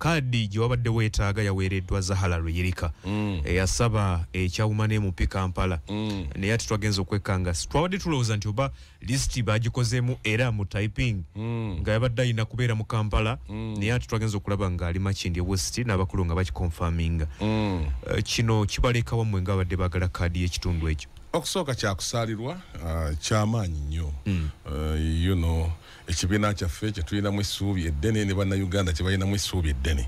kadi gye wabadde weetaaga yaweereddwa Zahara Luyirika eyasaba ekyawuma mu Kampala naye ati twagenza okwekanga twabadde tulowooza nti oba lisiti bagikozeemu era mu typing nga yabadde ayina kubeera mu Kampala naye ati twagenza okulaba ng'ali Makindye West n'abakulu nga bakikonfaminga kino kibaleka wammwe ng'abadde baagala kaadi y'ekitundu ekyo. Okusooka kyakusaalirwa kyamaanyi nnyo you know ekibiina kyaffe kye tulinamu essuubi eddene ne bannayuganda kye balinamu essuubi eddene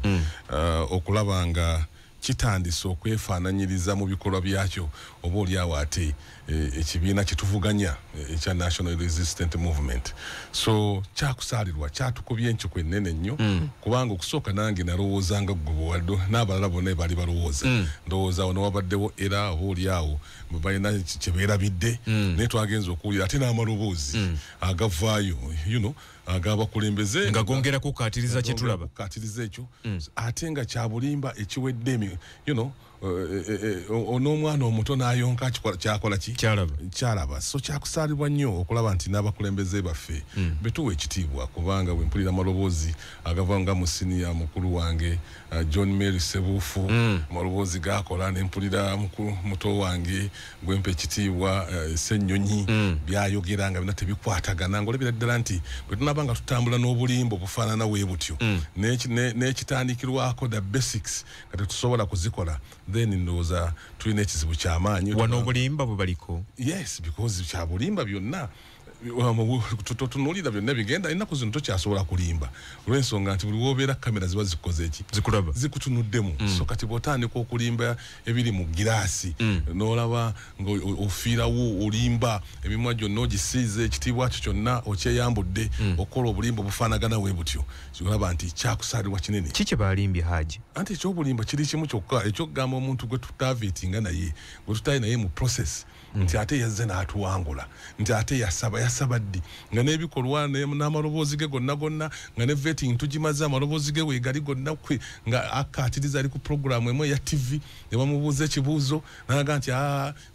okulaba nga kitandise okwefaananyiriza mu bikolwa byakyo oba oliawo ate ekibiina kye tuvuganya ekya National Resistant Movement. So kyakusaalirwa kyatukubye enkyuko ennene nnyo kubanga okusooka nange nalowoozanga ggwe waddo n'abalala bonna bali balowooza ndowooza ono wabaddewo era oba oliawo balina kye beerabidde naye twagenza okuwulira ate n'amaloboozi agavaayo you know agabakulembeze nga gongera kukatiriza kye tulaba kukatiriza ekyo ate nga kyabulimba ekiwedde you know n'omwana omuto n'ayonka kyakola ki kyalaba so kyakusaalibwa nnyo okulaba nti n'abakulembeze baffe betuwa ekitiibwa kubanga bwe mpulira amaloboozi agava nga mu siniya mukulu wange John Mary Sebuufu amaloboozi gakola ne mpulira muto wange gwempa ekitiibwa Ssennyonyi byayogera nga bina tebikwatagana ng'olabira ddala nti bwe tunaba nga tutambula n'obulimbo bufaanana bwe butyo n'ekitandikirwako the basics nga tetusobola kuzikola then ndowooza tulina ekizibu ky'amaanyi wano obulimba bwe baliko yes because kya bulimba byonna tutunuulira byonna bigenda ennaku zino tokyasobola kulimba olw'ensonga nti buli woobeera kamera ziba zikoze eki zikulaba zikutunuddemu so kati bw'otandika okulimba ebiri mu giraasi n'olaba ng'ofiirawo olimba emimwa gyonna ogisiize ekitiibwa kyo kyonna okyeyambudde okukola obulimba obufaanagana bwe butyo olaba nti kyakusaalirwa kinene. Ki kye baalimbye Haji? Anti ekyobulimba kiri kimu kyokka ekyokugamba omuntu gwe tutaaviitinga naye gwe tutaali naye mu process nti ate yazze n'atuwangula nti ate yasaba ddi nga n'ebikolwa n'amaloboozi ge gonna nga ne vetting tugimaze amaloboozi ge weegali gonna nga akkaatiriza ali ku programu emu eya TV ne bamubuuza ekibuuzo n'aga nti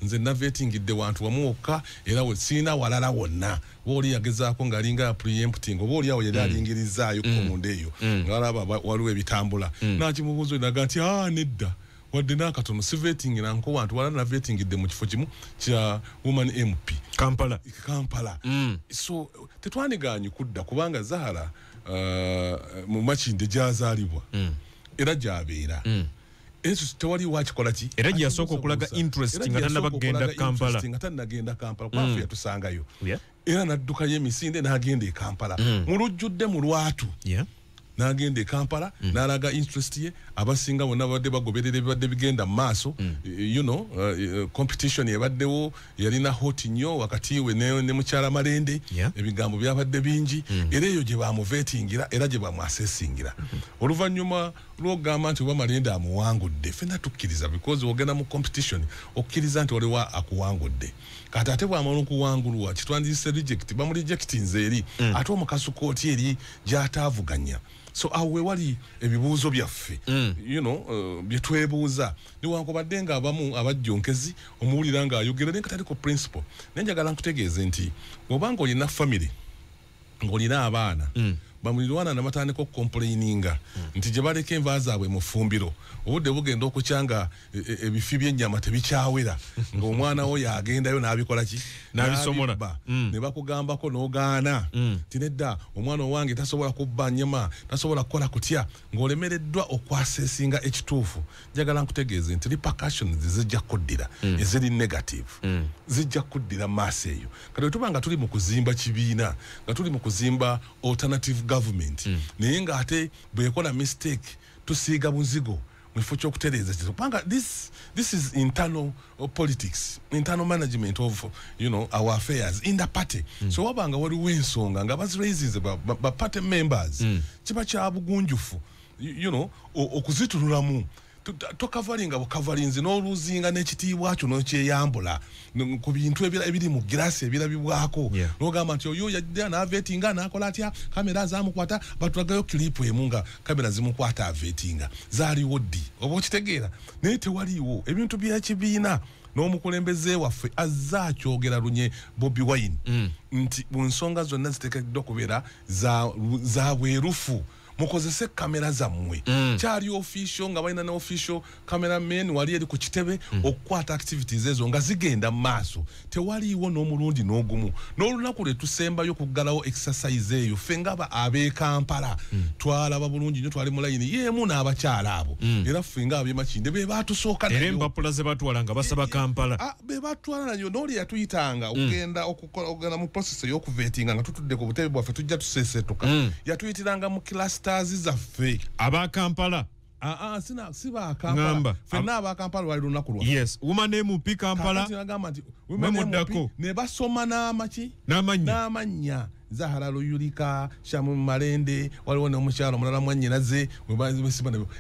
nze navetingidde wantu wamu wokka era siina walala wonna booli yagezaako ng'alinga preempting oba oliawo yali alingirizaayo komunda eyo ng'alaba waliwo ebitambula n'akimubuuza n'aga nti nedda wadde n'akatono si vetting nanko wantu wala na vettingidde mu kifo kimu kya Woman MP Kampala. So tetwaniganye kudda kubanga Zahara mu Makindye gyazaalibwa era gyabeera ezo tewali wakikola ki era gyasooka okulaga interest nga tannagenda Kampala kwafu yatusangayo era naddukayo emisinde n'agenda e Kampala mu lujjudde mu lwatu n'agenda e Kampala n'alaga interest ye abasinga bonna babadde bagoberera ebibadde bigenda mu maaso you know competition yabaddewo yalina hot nnyo wakati we ne mukyala Malende ebigambo byabadde bingi era eyo gye bamuvetingira era gye bamwasesingira oluvannyuma lw'okugamba nti oba Malende amuwangudde ffenna tukkiriza because ogenda mu competition okkiriza nti waliwo akuwangudde kati ate bw'amala okuwangulwa kitwandiyise reject bamurejectinze eri ate omukasukooti eri gy'ataavuganya. So awe wali ebibuuzo byaffe you know byetwebuuza newankubadde nga abamu abajjonkezi omuwulira ng'ayogera naye kataliko principle naye njagala nkutegeeze nti obanga olina family ng'olina abaana bamulirwana nabatandika okukomplaininga nti gye baleka enva zaabwe mu ffumbiro obudde bugenda okukyanga ebifi by'ennyama tebikyawera ng'omwana wo yagendayo n'abikola ki n'abisomola ne bakugambako n'ogaana nti nedda omwana owange tasobola kubba nnyama tasobola kukola kutya ng'olemereddwa okwaseesinga ekituufu njagala nkutegeeze nti repercussions zijja kuddira eziri negative zijja kuddira maaso eyo kati bwe tuba nga tuli mu kuzimba kibiina nga tuli mu kuzimba alternative government naye ng'ate bwekola mistake tusiiga buzigo mu kifo ky'okutereeza kino kubanga this is internal politics, internal management of our affairs in the party. So wabanga waliwo ensonga nga baziraises ba party members kiba kya bugunjufu okuzitululamu tokavalinga bukavalinzi n'oluzinga n'ekitiibwa kyo n'okyeyambula ku bintu ebiri mu girasi ebirabibwako n'ogamba nti oyo yajja n'avetinga n'akola atya kamera zaamukwata batulagayo kilipu emu nga kamera zimukwata avetinga zaaliwo ddi oba okitegeera naye tewaliiwo ebintu byekibiina n'omukulembeze waffe azza akyogera lunye Bobi Wine nti mu nsonga zonna ziteekeddwa okubeera za bwerufu mukozese kamera zammwe kyali official nga balina ne official cameraman wali eri ku kitebe okukwata activities ezo nga zigenda mu maaso tewaliiwo n'omulundi n'ogumu n'olunaku lwe tusembayo kuggalawo exercise eyo ffe nga ab'e Kampala twalaba bulungi nnyo twali mu layini yeemu n'abakyala abo era ffe nga ab'e Makindye be baatusooka nayo era empapula ze batwala nga basaba Kampala be batwala nayo n'oli yatuyitanga okugenda mu process y'okuvetinga nga tutudde ku butebe bwaffe tujja tuseesetuka yatuyitiranga mu clusters zaffe aba Kampala si ba Kampala fenna aba Kampala wali lunaku lwa yes woman MP Kampala ne basoma n'amanya Zahara Luyulika Shamu Malende waliwo n'omukyalo mulala mwannyinaze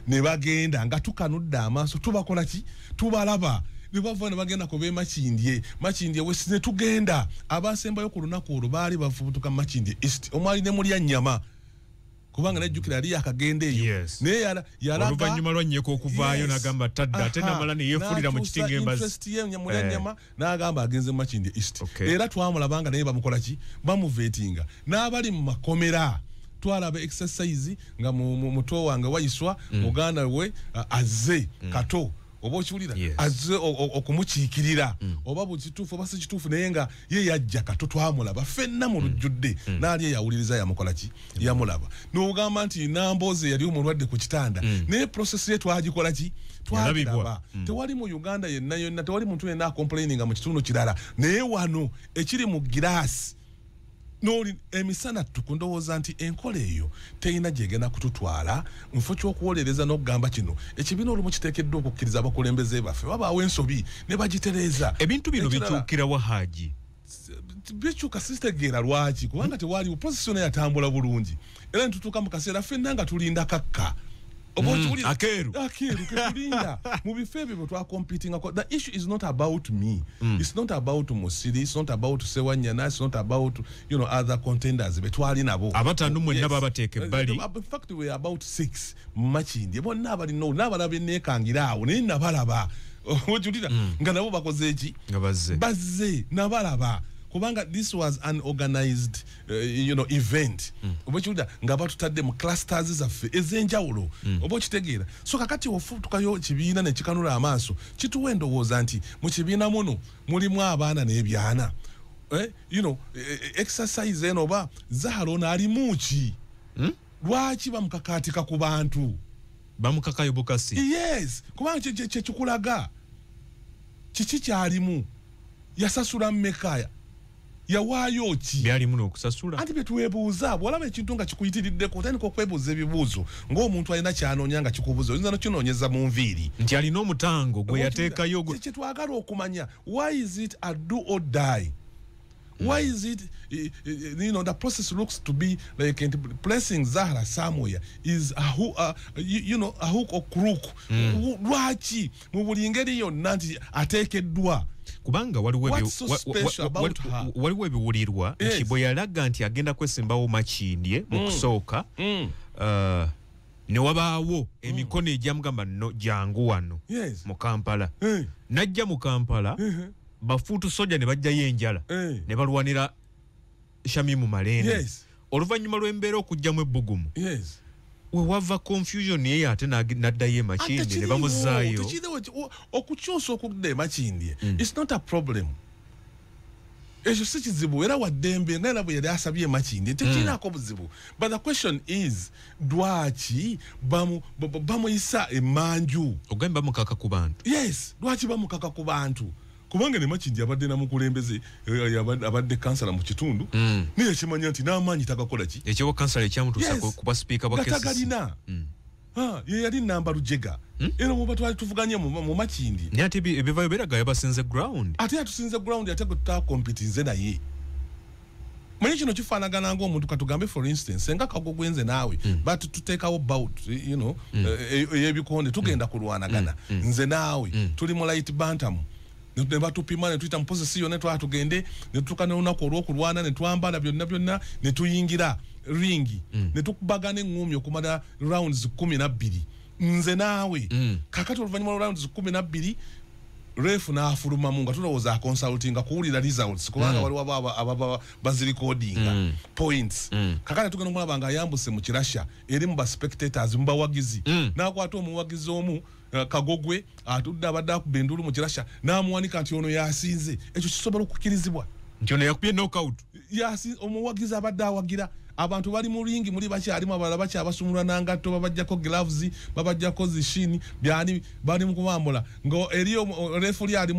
ne bagenda nga tukanudde amaaso tubakola ki tubalaba ne bava ne bagenda ku b'e Makindye West ne tugenda abasembayo ku lunaku olwo baali bafubutuka Makindye East omwali ne mulya nnyama kubanga najjukira yali yakagenda eyo naye yalaga oluvannyuma lwannyeko okuvaayo n'agamba tadda ate namala ne yeefulira mu kitinga embazi mulya nnyama n'agamba agenze mu Makindye East era twamulabanga naye bamukola ki bamuveetinga n'abali mu makomera twalaba exercise nga muto wange wayiswa muganda we azze kato oba okiwulira azze okumukiikirira oba bukituufu oba si kituufu naye nga ye yajja kato twamulaba ffenna mu lujjudde n'ali eyawuliriza yamukola ki yamulaba n'ogamba nti Nambooze yali omulwadde ku kitanda naye process ye twagikola ki twalaba tewali mu Uganda yonna tewali muntu yenna acomplaininga mu kitundu kirala naye wano ekiri mu giraasi n'oli emisana tukundowooza nti enkola eyo teyina gyegenda kututwala nfo ky'okuwolereza n'okugamba kino ekibiina olumu kiteekeddwa okukkiriza abakulembeze baffe babaawo ensobi ne bagitereeza ebintu bino bikyukira wa Haji bikyuka sitegeera lwaki kubanga tewaliwo procession yatambula bulungi era nitutuuka mu kaseera ffenna nga tulinda kakka akeeru ketulinda mu bifo ebyo bwe twakompitinga. The issue is not about me. It's not about Musiri, it's not about Sewanyana, it's not about other contenders betwali nabo abatanu mwenna babateeke ebbali. In fact we are about 6 Makindye bonna abalino n'abalaba neekangira awo naye nabalaba ojulira nga nabo bakoze eki bazze nabalaba kubanga this was an organized event obokiwulira nga batutadde mu clusters zaffe ez'enjawulo oba okitegeera so kakati ofutukayo kibiina ne kikanula amaaso kituwa endowooza nti mu kibiina muno mulimu abaana n'ebyana exercise eno oba Zahara ono alimu ki lwaki bamukakaatika ku bantu bamukakayo bukasi yes kubanga kyekikulaga kiki kyalimu yasasula mmekaya yawaayo ki byali muno okusasula anti betwebuuza bw'olaba ekintu nga kikuyitiriddeko otandika okwebuuza ebibuuzo ng'omuntu alina kyanoonya nga kikubuuza oyinza nokinoonyeza mu nviiri nti alina omutango gwe yateekayo kyetwagala okumanya why is it a do or die why is it the process looks to be like placing Zahara somewhere is a hook or crook lwaki mu buli ngeri yonna nti ateekeddwa kubanga waliwo ebiwulirwa nti bwe yalaga nti agenda kwesimbawo Makindye mu kusooka ne wabaawo emikono egyamugamba no jangu wano mu Kampala najja mu Kampala bafuutu soja ne bajjayo enjala ne balwanira Shamimu Malende oluvannyuma lw'embeera okujjamu ebbugumu wewava confusion ye ate n'addayo e Makindye ne bamuzaayo okukyusa okudda e Makindye it's not a problem ekyo si kizibu era waddembe nga era bwe yali asabye e Makindye tekirinaako buzibu but the question is lwaki bamuyisa emmanju ogambye bamukaka ku bantu yes lwaki bamukaka ku bantu kubanga ne Makindye abadde namukulembeze abadde kansala mu kitundu naye kimanya nti n'amaanyi tagakola ki ekyo kansala ekyamutuusa kuba sipiika bwa KCC tagalina ye yali namba lujega era muba twali tuvuganye mu Makindye naye ate ebivaayo beraga yabasinze ground ate yatusinze ground ate tutakompitinze naye manyi kino kifaanagana ng'omuntu katugambe for instance senga kago gwenze naawe but tuteekawo bout eyebikonde tugenda kulwanagana nze naawe tuli mu light bantam ne batupima ne tuyita mu posisiyo ne twatugende ne tutuuka n'olunaku olw'okulwana ne twambala byonna ne tuyingira ringi ne tukubagana eŋŋumi okumala rounds 12 nze naawe kakati oluvannyuma lwa rounds 12 refu n'afuluma mu nga tulowooza consultinga kuwulira results kubanga waliwo ababa bazirecordinga points kakale tugenda okulaba nga ayambuse mu kirasha eri mu baspectators mu bawagizi n'akwata omuwagizi omu Kagogwe atudde abadde akuba endulu mu kirasha n'amuwanika nti ono yasinze ekyo kisobola okukkirizibwa nti ono yakubye knockout omuwagizi abadde awagira abantu bali mu ringi muri bakyalimu abalala bakyabasumulwa nangatto babajjako gloves babajjako zishini byani bali mu kubambula ngo eriyo referee ali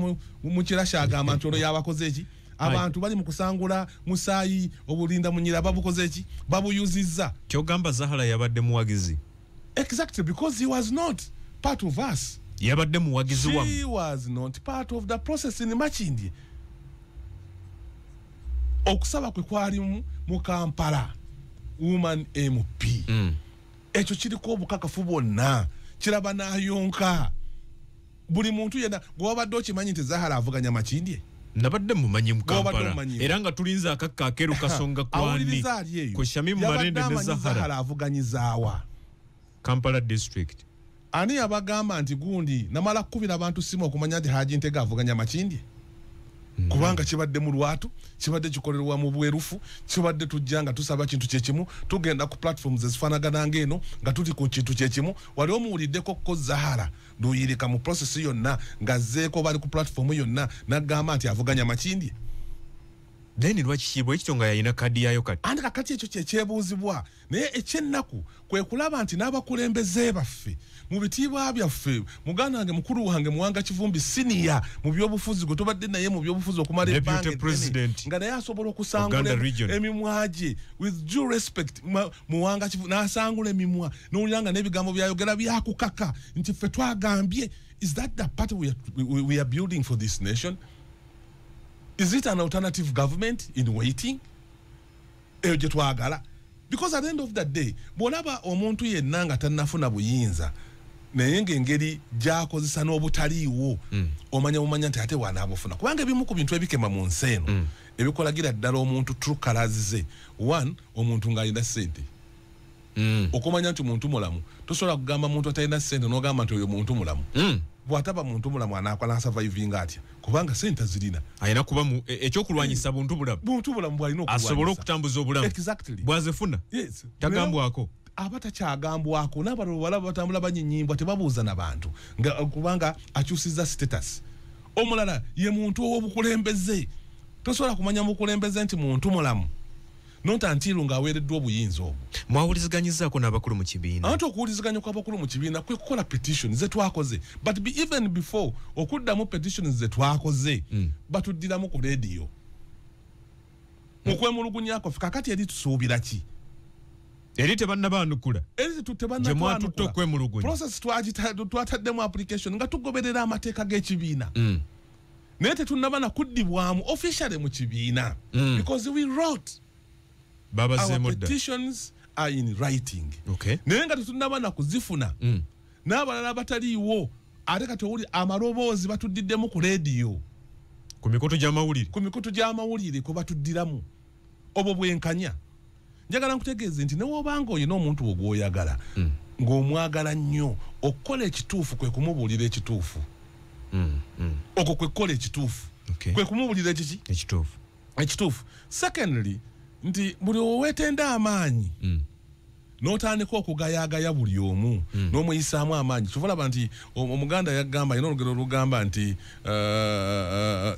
mu kirasha agamba nti ono yabakoze eki abantu bali mu kusangula musayi obulinda munyira babukoze eki babuyuzizza kyogamba Zahara yabadde muwagizi exactly because he was not part of us yabadde muwagizi wa he was not part of the process in Makindye okusaba kwe kwali mu Kampala woman MP ekyo kiriko obukakafu bwonna kiraba n'ayonka buli muntu yena gwabadde okimanyi nti Zahara avuganya Makindye nabadde mumanyi mu Kampala era nga tulinza akakka akeeru kasonga kwani ko Shamimu Marende ne Zahara avuganyizaawa Kampala district ani abagamba nti gundi namala kubira abantu simu okumanya nti Haji Ntega avuganya Makindye kubanga kibadde mu lwatu kibadde kikolerwa mu bwerufu kibadde tujjanga tusaba kintu kyekimu tugenda ku platforms ezifanagana ngeno nga tuli ku kintu kyekimu wali omuwuliddeko ko Zahara luyirika mu process yonna nga zeeko bali ku platform yonna nagamba nti avuganya Makindye then lwakishibwa ekito nga yayina kadi yayo kati andi kakati ekyo kyekyebuuzibwa naye ekyennaku kwe kulaba nti n'abakulembeze baffe mu bitiibwa byaffe muganda wange mukulu wange Muwanga Kivumbi senior mu byobufuzi gwe tubadde naye mu byobufuzi okumala ebbanga nga naye asobola okusangula emimwa gye with due respect Muwanga Kivumbi n'asangula emimwa n'owulira nga n'ebigambo byayogera byakukaka nti ffe twagambye is that the party we are building for this nation? Is it an alternative government in waiting? Eyo gye twagala because at the end of the day bw'olaba omuntu yenna nga tannafuna buyinza naye ng'engeri gy'akozesa n'obutaliiwo omanya nti ate wanaabufuna kubanga ebimu ku bintu ebikema mu nsi eno ebikolagira ddala omuntu true colours ze one omuntu ng'alina ssente okumanya nti muntu mulamu tosobola kugamba muntu atalina ssente n'ogamba nti oyo muntu mulamu bw'ataba muntu mulamu anakola survivinga atya kubanga ssente zirina ayina kuba ekyokulwanyisa buntu bulamu bw'alina okulwanyisa asobole okutambuza obulamu exactly bwazifuna tagambwako abatakyagambwako n'abalala batambula banyinyimbwa tebabuuza n'abantu kubanga akyusizza status omulala ye muntu ow'obukulembeze tosobola kumanya mukulembeze nti muntu mulamu nontantiru ng'aweereddwa obuyinza obwo mwawuliziganyizaako n'abakulu mu kibiina anti okuwuliziganya kw'abakulu mu kibiina kwe kukola petition ze twakoze but even before okuddamu petitions ze twakoze batuddiramu ku radio mu kwemulugunyako kakati eri tusuubira ki eri tebannabaanukula gye mwatutte okwemulugunya process twataddemu application nga tugoberera amateeka g'ekibiina naye tetunnaba nakuddibwamu officially mu kibiina because we wrote our petitions are in writing naye nga tetunnaba nakuzifuna n'abalala bataliiwo ate kati owuli amaloboozi batuddiddemu ku radio ku mikutu gy'amawulire kwe batuddiramu obwo bwenkanya njagala nkutegeeze nti newobanga oyina omuntu wo gw'oyagala ng'omwagala nnyo okukola ekituufu kwe kumubuulira ekituufu okwo kwe kukola ekituufu kwe kumubuulira ekiki ekituufu secondly nti buli oweetenda amaanyi n'otandika okugayagaya buli omu n'omuyisaamu amaanyi kyova nti omuganda yagamba alina olugero olugamba nti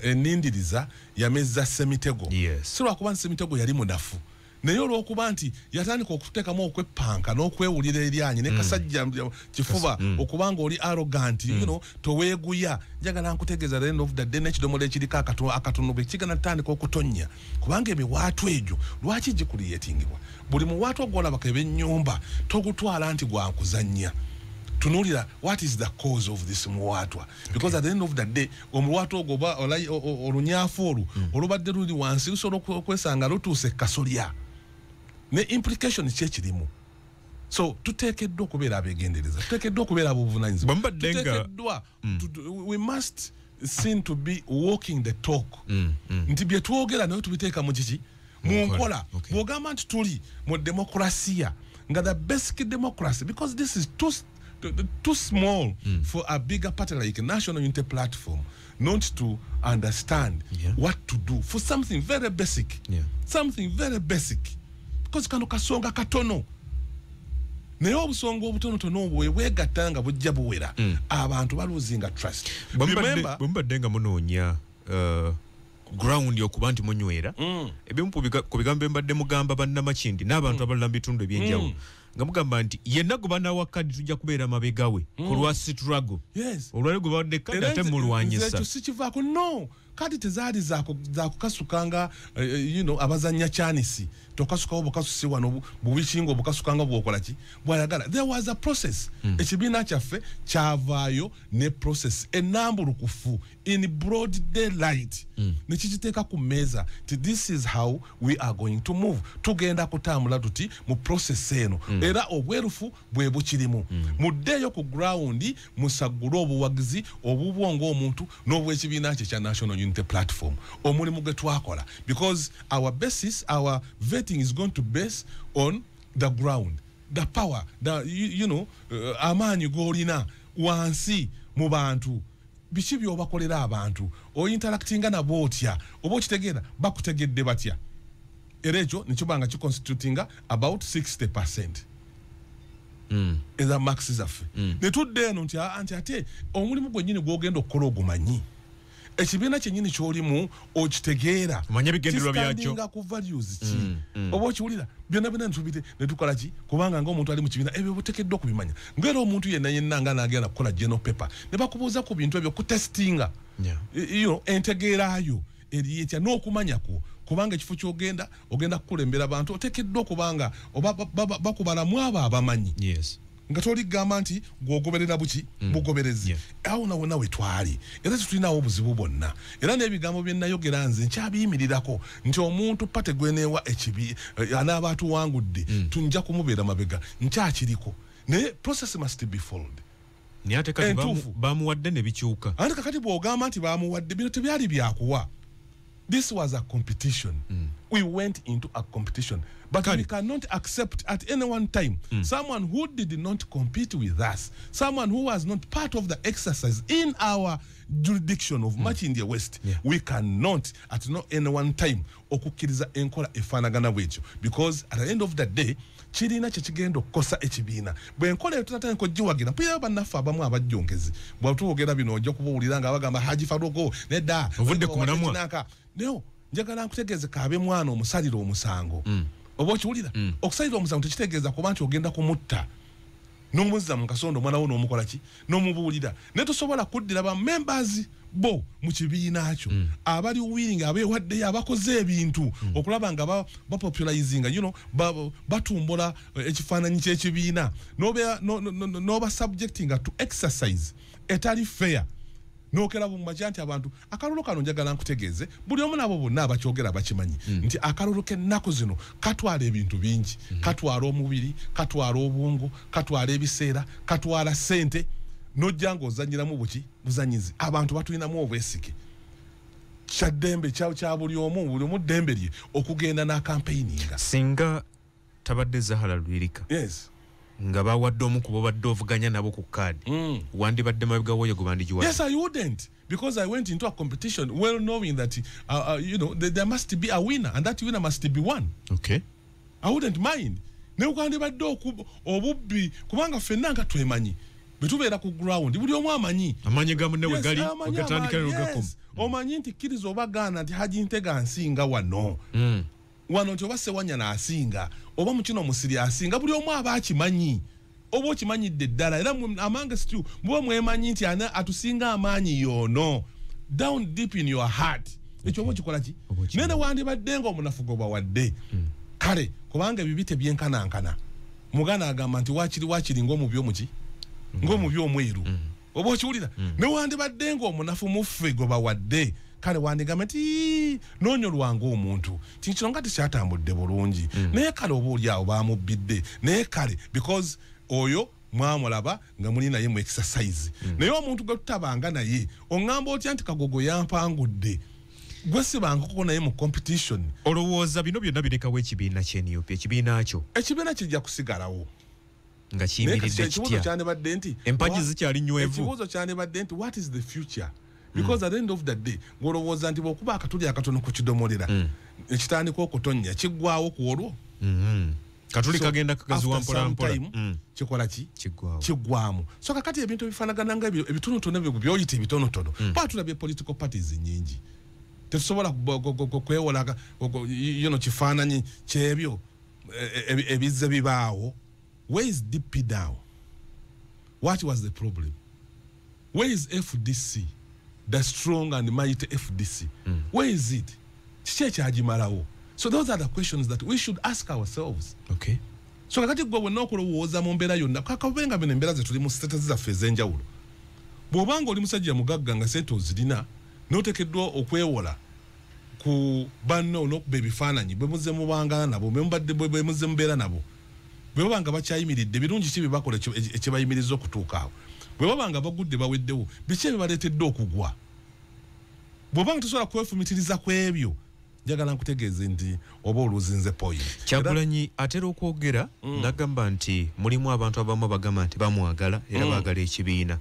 ennindiriza yamezza Semitego si lwakuba nti Semitego yali munafu naye olw'okuba nti yatandika okuteekamu okweppanka n'okwewulira eryanyi ne kasajja kifuba okubanga oli arrogant toweeguya njagala nkutegeeza the end of the day n'ekidomola ekiriko akatono bwe kigana tutandika okutonnya kubanga emiwaatu egyo lwaki gikulietingibwa buli muwaatu ogwolabako eb'ennyumba togutwala nti gwankuzannya tunuulira what is the cause of this muwaatwa because at the end of the day omuwaatu ogwo oba olunyaafu olwo olubadde luli wansi lusobola okwesanga lutuuse kasolya ne implication kyekirimu so tuteekeddwa okubeera abeegendereza tuteekeddwa okubeera ab'obuvunanyizibwa tuteekeddwa we must seem to be walking the talk nti bye twogera naye tubiteeka mu kiki mu nkola bw'ogamba nti tuli mu demokrasiya nga the basic democracy because this is too small for a bigger party like National Unity Platform not to understand what to do for something very basic. Something very basic. Because kano kasonga katono. Naye obusonga obutonotono bwegatanga bujja buwera abantu baluzinga trust. Remember denga munoonya ground yokuba nti munywera ebimu ku bigambo mbadde mugamba bannamachindi n'abantu abalala mu bitundu ebyenjawulo nga mugamba nti yenna gwe banawa kadi tujja kubeera mabega we ku lwa struggle olwali gwe badde kadi ate mulwanyisa ekyo sikivaako no kadi tezaali zakukasukanga abazanya chanisi tokasukawo bukasusi wano bubikingo bukasukanga bwokola ki bwayagala there was a process ekibiina kyaffe kyavaayo ne process enambulukufu in broad daylight nekikiteeka ku mmeeza ti this is how we are going to move tugenda kutambula tuti mu process eno era obwerufu bwe bukirimu muddeeyo ku ground musagule obuwagizi obubwongo omuntu n'obwekibiina kye kya National Unity Platform omulimu gwe twakola because our basis our vetting is going to base on the ground the power the amaanyi g'olina wansi mu bantu biki by'obakolera abantu oyinteractinga nabo otya oba okitegeera bakutegedde batya era ekyo nekibanga kiconstitutinga about 60% eza max zaffe netudde eno nti ate omulimu gwennyini gw'ogenda okukola ogumanyi ekibiina kyennyini ky'olimu okitegeera omanya ebigendererwa byakyo ku values ki oba okiwulira byonna byonna netukola ki kubanga ng'omuntu ali mu kibiina ebyo butekeddwa okubimanya ng'era omuntu yenna nga n'agenda kukola general paper ne bakubuuza ku bintu ebyo kutestinga entegeeraayo eri etya n'okumanyako kubanga ekifo ky'ogenda kukulembera abantu otekeddwa okubanga oba bakubalamu abo abamanyi nga toligamba nti gwogoberera buki bugoberezi awo nawona we twali era tetulinawo obuzibu bwonna era n'ebigambo bye nayogera nze nkyabiyimirirako nti omuntu pate gweneewa ekibi anaaba atuwangudde tunja kumubeera mabega nkyakiriko naye process must be followed naye ate kati bamuwadde ne bikyuka ate kakati bw'ogamba nti bamuwadde bino tebyali byakuwa. This was a competition. We went into a competition. But we cannot accept at any one time someone who did not compete with us, someone who was not part of the exercise in our jurisdiction of Much India West. We cannot at any one time okukkiriza enkola efaanagana bwekyo because at the end of the day kirina kyekigenda okukosa ekibiina bwenkola eyo tunatandika okugiwagira mpulira bannaffe abamu abajjongezi bwatuwogera bino ojja kubuwulira nga bagamba Haji Faruko nedda ovudde ku mulamwa no njagala nkutegeeze kaabe mwana omusalira omusango oba okiwulira okusalira omusango tekitegeeza kuba nti ogenda kumutta n'omuzza mu kasondo omwana wo n'omukola ki n'omubuulira ne tosobola kuddira ba members bo mu kibiina kyo abali willing abeewaddeyo abakoze ebintu okulaba nga bapopularizing batumbula ekifaananyi ky'ekibiina n'oba subjecting to exercise etali fair nokera bumaja nti abantu akalulu kano njagala nkutegeeze buli omu nabo bonna abakyogera bakimanyi nti akalulu k'ennaku zino katwala ebintu bingi katwala omubiri katwala obwongo katwala ebiseera katwala ssente nojja ng'ozanyiramu buzanyizi abantu batulinamu obwesige kyaddembe kya buli omu ddembe lye okugenda n'akampeyiniinga singa tabadde Zahara Lwirika nga bawadde omu kubo badde ovuganya nabo ku kaadi wandibadde mabega woyo gubandigiwa. Yes, I wouldn't because I went into a competition well knowing that there must be a winner and that winner must be won. Okay, I wouldn't mind ne kwandibadde obubbi kubanga ffenna nga twemanyi betubeera ku ground buli omu amanyi amanyi gamu newe gali ogatandika lugako omanyi nti kkiriza obagaana nti Haji Ntega nsinga wano wano nti oba Sewanya n'asinga oba mukino musiri asinga buli omu aba akimanyi oba okimanyidde ddala era amange situ muba mwemanyi nti atusinga amaanyi yono down deep in your heart ekyo oba kikola ki nene wandibadde nga omunafu gobawadde kale kubanga ebibi tebyenkanankana muganda agamba nti wakiri ng'omubi omuki ng'omubi omweru oba okiwulira ne wandibadde nga omunafu muffe gobawadde kale wandigamba nti noonyolwanga omuntu kino nga tekyatambudde bulungi naye kale oba oli awo bamubbidde naye kale because oyo mwamulaba nga muli naye mu exercise naye omuntu gwe tutabanga naye oŋŋamba otya nti Kagogo yampangudde gwe sibangako naye mu competition. Olowooza bino byonna birekawo ekibiina ky'NUP ekibiina kyo kijja kusigalawo nga kiyimiridde kitya empagi zikyali nywevu ekibuuzo kyandibadde nti what is the future because at the end of the day ng'olowooza nti bw'okuba akatuli akatono ku kidomolera ekitandika okutonnya kiggwawo ku olwo katuli kagenda kagaziwa mpolampola kikola ki kiggwamu so kakati ebintu ebifaanagana nga ebitonotono ebyo byoyita ebitonotono baatulabye political parties nyingi tetusobola kwewola kifaananyi kyebyo ebizze bibaawo. Where is DP down? What was the problem? Where is FDC? The strong and mighty FDC. Where is it? So those are the questions that we should ask ourselves. Okay. So kakati gwe wenna okulowooza mu mbeera yonna kakabenga bino embeera ze tuli mu state zaffe ez'enjawulo. Bw'obanga oli musajja mugagga nga sente ozirina n'oteekeddwa okwewola ku banno n'okuba ebifaananyi bwe muzze mubangana nabo bwe muzze mubeera nabo bwe babanga bakyayimiridde birungi ki bye bakola ekibayimiriza okutuuka awo bwe babanga bagudde baweddewo biki ebibaleetedde okugwa bw'obanga tosobola kwefumitiriza ku ebyo njagala nkutegeeze nti oba oluzinze point. Kyagulanyi atera okwogera n'agamba nti mulimu abantu abamu bagamba nti bamwagala era baagala ekibiina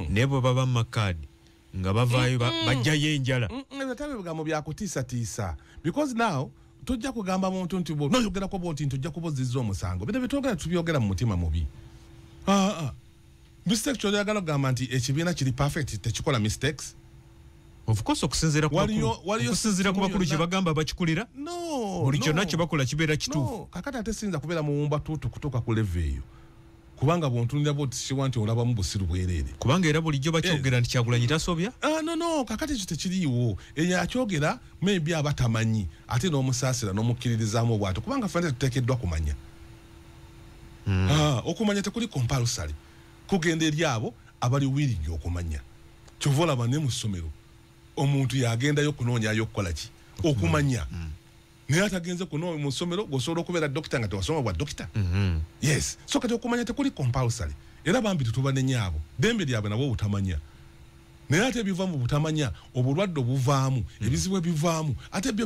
naye bwe baba mu makaadi nga bavaayo bajjayo enjala ebitabe bigambo byakutiisatiisa because now tojja kugamba muntu nti noyogerako bonti nti ojja kubozizza omusango bino byetwogera tubyogera mu mutima mubi. Mistake kyoyagala kugamba nti ekibiina kiri perfect tekikola mistakes. Of course okusinziira ku bakulu kye bagamba bakikulira buli kyonna kye bakola kibeera kituufu. Kakati ate siyinza kubeera muwumba tuutu kutuuka ku level eyo kubanga bw'ontunira bw'oti siwa nti olabamu busiru bwereere kubanga era bulijjo bakyogera nti Kyagulanyi tasobya. No kakati ekyo tekiriiwo eyo akyogera maybe abatamanyi ate n'omusaasira n'omukkiririzaamu obwato kubanga ffe tuteekeddwa kumanya. Okumanya tekuli compulsory kugenda eri abo abali willing okumanya kyova olaba ne mu ssomero omuntu yagendayo kunoonyayo okukola ki okumanya naye atagenze kunoonya mu ssomero gwosobola okubeera dokita nga tewasoma bwa dokita. Yes so kati okumanya tekuli compulsory era bambi tetubanenye abo dembe lyabwe nabo butamanya naye ate ebiva mu butamanya obulwadde obuvaamu ebizibu ebivaamu ate byo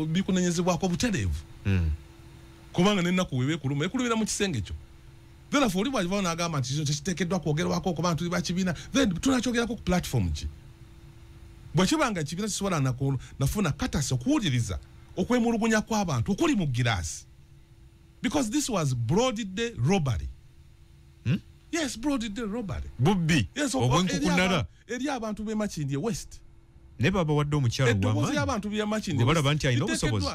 bikunenyezebwako butereevu kubanga n'ennaku webeekuluma ekulumira mu kisenge kyo therefore oli bw'alivaawo n'agamba nti tekiteekeddwa kwogerwako kuba nti tuli bakibiina then tunakyogerako ku platform ki bwe kibanga ekibiina kisobola nafuna katasi okuwuliriza okwemulugunya kw'abantu okuli mu giraasi because this was broad day robbery. Yes, broad day robbery bubbi obwenkukunala eri abantu b'e Makindye West ne baba wadde omukyalo eddoboozi y'abantu b'e Makindye balaba nti alina obusobozi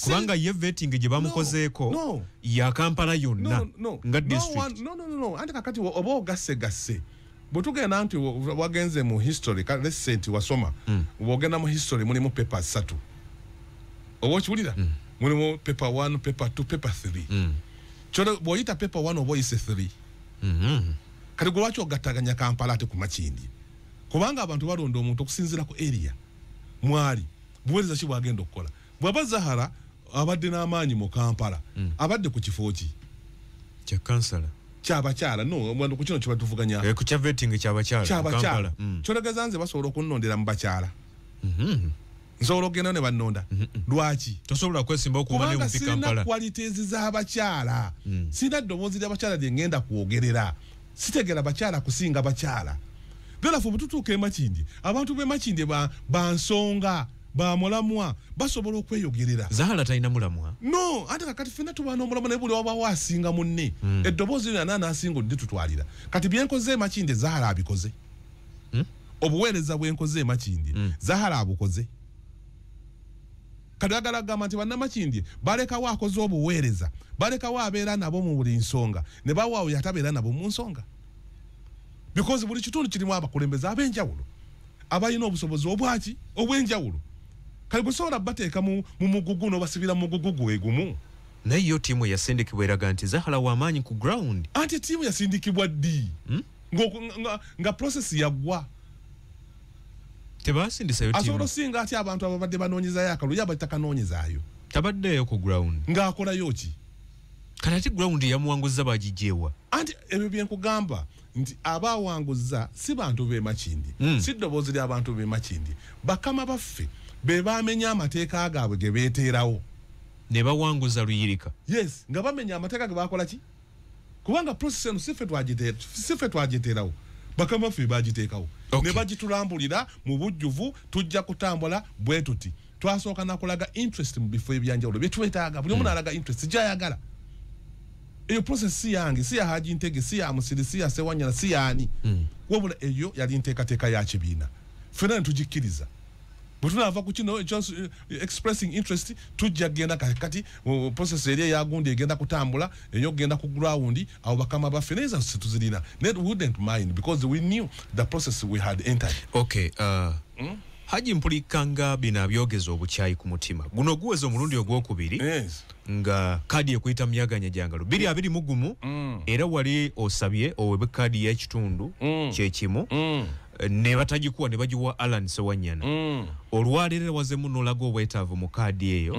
kubanga ye vetting gye bamukozeeko ya Kampala yonna nga district. Anti kakati oba ogasse bwe tugenda nti wagenze mu history let's say nti wasoma bw'ogenda mu history mulimu papers 3 oba okiwulira mulimu paper 1 paper 2 paper 3 kyolo bw'oyita paper 1 oba oyise 3 kati gwe lwaki ogattaganya Kampala ate ku Makindye kubanga abantu balonda omuntu okusinziira ku area mwali buweereza ki bwagenda okukola bw'aba Zahara abadde n'amaanyi mu Kampala abadde ku kifo ki kya kansala kyabakyala mwando ku kino kye batuvuganya ku kya vetting kyabakyala kyolegeza nze basobola okunnondera mu bakyala nsobola okugenda ne bannonda lwaki tosobola kwesimba okuba ne mu Kampala kubanga sirina qualities z'abakyala sirina ddoboozi ly'abakyala lye ngenda kwogerera sitegera bakyala kusinga bakyala bwelafu bututuuka e Makindye abantu b'e Makindye bansonga bamulamwa basobola okweyogerera. Zahara talina mulamwa no ate kakati ffenna tuba n'omulamwa naye buli wabawo asinga munne eddoboozi lyo n'asinga oddi tutwalira kati byenkoze e Makindye Zahara abikoze obuweereza bwenkoze e Makindye Zahara abukoze kati agala gamba nti bannamakindye balekawo akoze obuweereza balekawo abeera nabo mu buli nsonga ne bawaawo yatabeera nabo mu nsonga because buli kitundu kirimu abakulembeze ab'enjawulo abalina obusobozi obwaki obw'enjawulo kale busobola bateeka mu mugugu n'obasibira mu mugugu gwegumu naye yo tiimu yasindikibwa eraga nti Zahara w'amaanyi ku ground anti tiimu yasindikibwa ddi nga process yaggwa tebasindisayo tiimu asobola osinga ati abantu ababadde banoonyezayo akalulu yaba takanoonyezaayo tabaddeyo ku ground ng'akolayo ki kati ati ground yamuwanguzza bagijeewa anti ebyo byenkugamba nti abaawanguzza si bantu b'e Makindye si ddoboozi ly'abantu b'e Makindye bakama baffe be baamenya amateeka gaabwe ge beeteerawo ne bawanguza Luyirika yes nga bamenya amateeka ge baakola ki kubanga process eno sife twagiteerawo bakama ffe bagiteekawo ne bagitulambulira mu bujjuvu tujja kutambula bwe tuti twasooka nakulaga interest mu bifo ebyanjawulo byetwetaaga buli omu alaga interest gyayagala eyo process si yange si ya Haji Ntege si ya Musiri si ya Sewanyana si yaani wabula eyo yali nteekateeka ya kibiina ffenna ne tugikkiriza bwe tunaava ku kino expressing interest tujja genda kati process eri eyagundi egenda kutambula eyo genda ku ground abo bakama baffe neza situzirina net wouldn't mind because we knew the process we had entered. Okay, Haji Mpulikanga bina byogeza obukyayi ku mutima guno guweza omulundi ogwokubiri nga kadi ekuyita myaganya jangalo 221 era wali osabye owebe kadi y'ekitundu kyekimu ne batagikuwa ne bagiwa Alan Sewanyana olwalire wazemu nolago obwetaavu mu kadi eyo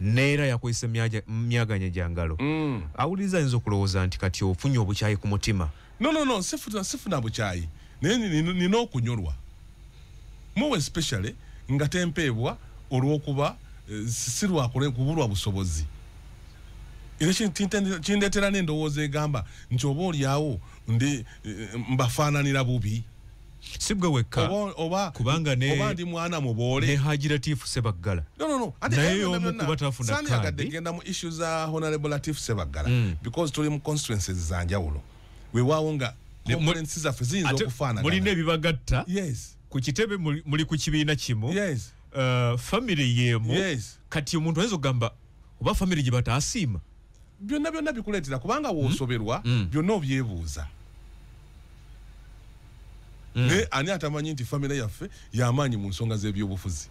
neera yakwise myaganya jangalo awuliza nzo kulowooza nti kati ofunye obukyayi ku mutima. No sifuna bukyayi nina okunyolwa more especially nga tempeebwa olw'okuba sirwakule kubulwa busobozi era kindeetera n'endowooza egamba nti oba olyawo ndi mbafaananira bubi sibwe wekka kubanga oba ndi mwana muboole ne Haji Latif Sebaggala naye omu kuba tafuna kadi genda mu issue za Honorable Latif Sebaggala because tuli mu constituencies za njawulo weewaawo nga ne policy zaffe ziyinza okufaanagana mulina ebibagatta ku kitebe muli ku kibiina kimu family yemu kati omuntu ayinza okugamba oba family gye bataasiima byonna bikuleetera kubanga woosoberwa byonna obyebuuza naye ani atamanyi nti family yaffe y'amaanyi mu nsonga z'ebyobufuzi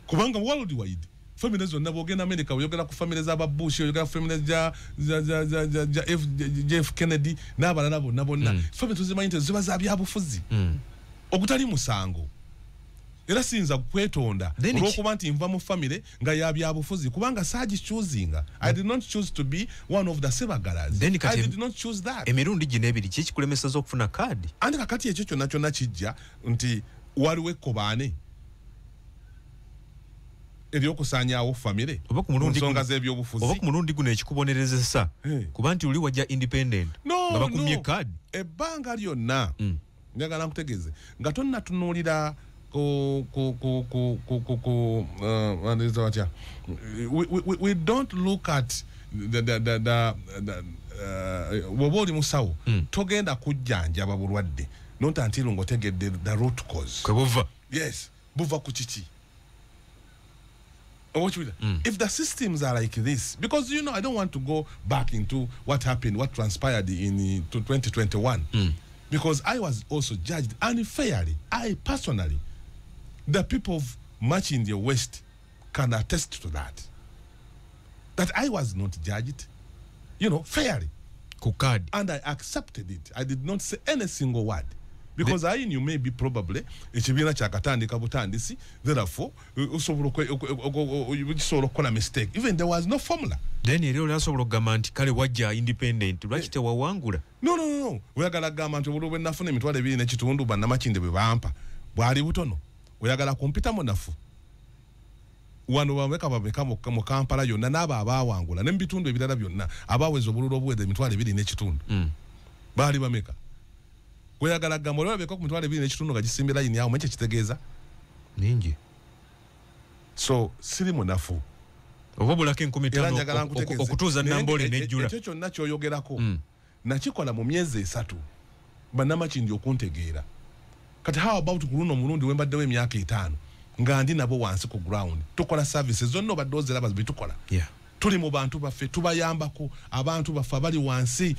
kubanga worldwide family zonna bwogenda America oyogera ku family z'ababush oyogera ku family ja Jeff Kennedy n'abalala bonna family tuzimanyi nti ziba za byabufuzi okutali musango era sinza kwetonda olw'okuba nti nva mu family nga ya byabufuzi kubanga choosing. I did not choose to be one of the Sebaggalas. I did not choose that. Emirundi gino ebiri kikulemeseza okufuna kadi andi kakati ekyo kyonna kijja nti waliwo ekkobaane ebyokusaanyaawo family nsonga z'ebyobufuzi oba ku mulundi guno ekikubonerezesa kuba nti oli wajja independent nga bakumye kadi ebbanga lyonna njagala nkutegeeze nga tonnatunuulira we don't look at woba oli musawo togenda kujjanjaba bulwadde not until ng'otegedde the root cause kwe buva buva ku kiki. If the systems are like this, because I don't want to go back into what happened, what transpired in 2021, because I was also judged unfairly. I personally, the people of much in the West can attest to that. That I was not judged, fairly. Kukadi. And I accepted it. I did not say any single word. Because I knew maybe probably ekibiina kyakatandika butandisi, therefore osobola okukola mistake. Even there was no formula. Then era oli asobola okugamba nti kale wajja independent lwaki tewawangula. No. Oyagala kugamba nti obululu bwe nafuna emitwalo 2.5 bannamakinde bwe bampa bwali butono. Oyagala kumpitamu nafu. Wano bameka mu Kampala yonna n'abo abaawangula ne mu bitundu ebirala byonna abaaweza obululu obuwedde emitwalo 2.5 baali bameka. Oyagala kugamba olwabeko ku mitwalo 2.5 nga gisimbira yini awo mekye kitegeeza ningi. So siri munafu. Oba bulako 15 okutuuza Nambole nejjula. Ekyo kyonna kyoyogerako nakikola mu myezi 3 bannamakindi okuntegeera. Kati how about ku luno omulundi wembaddewo emyaka 5 nga ndi nabo wansi ku ground tukola services zonna obadde oziraba zibitukola. Tuli mu bantu baffe tubayambako abantu baffe abali wansi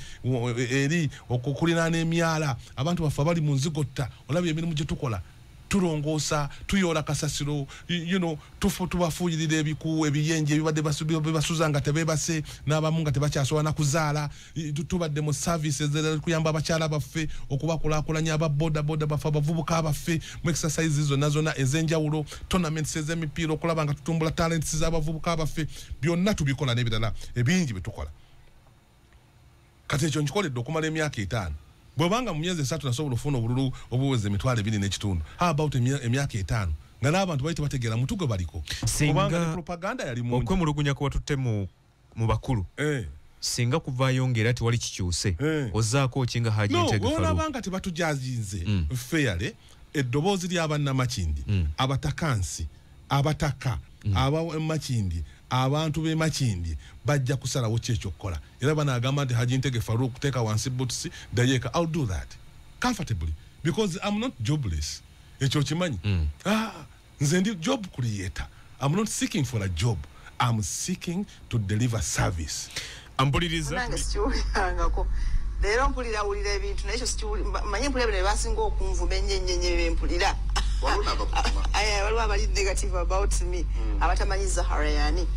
eri okukulinaana emyala abantu baffe abali mu nzigotta olabye emirimu gye tukola tulongoosa tuyoola kasasiro tubafuuyirira ebiku ebiyenje ebibadde basuza nga tebeebase n'abamu nga tebakyasobola na kuzaala tubadde mu services kuyamba abakyala baffe okubakulaakulanya ababodaboda baffe abavubuka baffe mu exercises zonna ez'enjawulo tournaments ez'emipiira okulaba nga tutumbula talents z'abavubuka baffe byonna tubikola n'ebirala ebingi bye tukola. Kati ekyo nkikoledde okumala emyaka 5 bwebanga mu myezi 3 nasobola ofuna obululu obuweze emitwalo 2.5 how about emyaka 5 nga n'abantu bali tebategeera mutu gwe baliko kubanga propaganda yali mungi okwemulugunya kwa tutte mu bakulu singa kuvaayo ngera tewali kikyuse ozaako kinga Haji Ntege Farouk olabanga tebatujazinze fairly eddoboozi ly'abannamakindi abatakansi abataka abamakindi abantu b'emakindi bajja kusalawo kyekyokukola era banagamba nti Haji Ntege Farouk teeka wansi boots dayeka. I'll do that comfortably because I'm not jobless. Ekyo kimanyi nze ndi job creator. I'm not seeking for a job. I'm seeking to deliver service. Ampuliriza ngako lero mpulira ulira ebintu nakyo sikyuli manye mpulira bino basinga okunvuma ennyenyenye bempulira waliwo abali negative about me abatamanyi Zahara yani